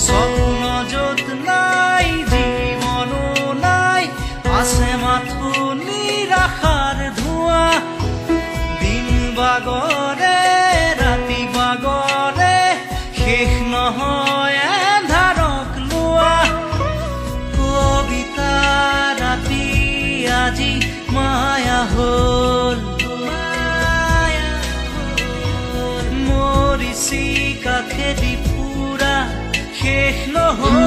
স্বপ্ন য'ত নাই জীৱনো নাই আছে মাথো নিৰাশাৰ ধোঁৱা দিন বাগৰে ৰাতি বাগৰে শেষ নহয় এন্ধাৰক লোৱা কবিতা ৰাতি আজি মায়া হ'ল মৰিছি কাষেদি পুৰা শেষ নহ'ল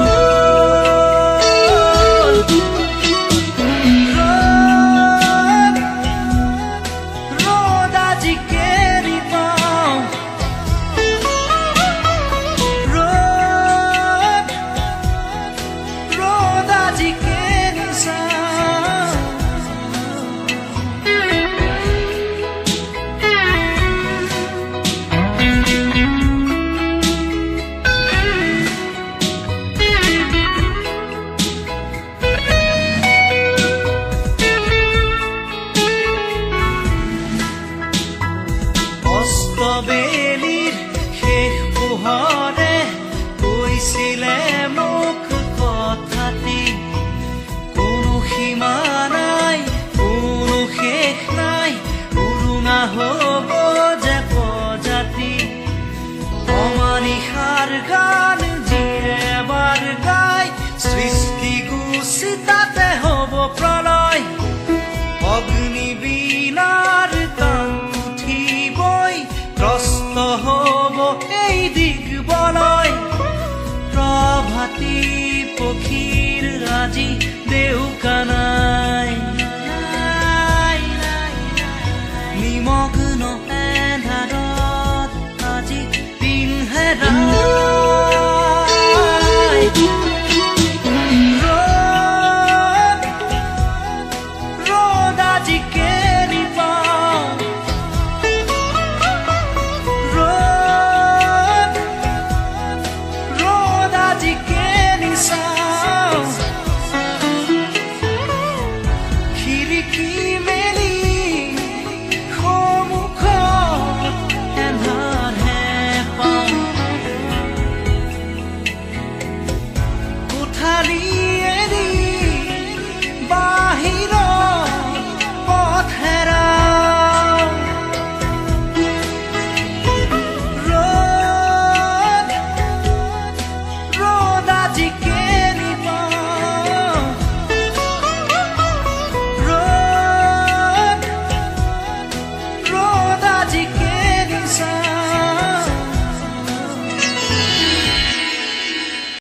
ৰ'দ আজি কেৰি পাওঁ ৰ'দ আজি কেৰি চাওঁ অস্তবেলিৰ শেষ পোহৰে কৈছিলে মোক কথাটি কোনো সীমা নাই কোনো শেষ নাই উৰুঙা হ'ব যে প্ৰজাতি অমানিশাৰ গান যিয়ে এবাৰ গাই সৃষ্টি গুচি তাতে হ'ব প্ৰলয় অগ্নিবীণাৰ গান উঠিবই ত্ৰস্ত হ'ব এই দিগবলয় প্ৰভাতী পক্ষীৰ আজি দেউকানা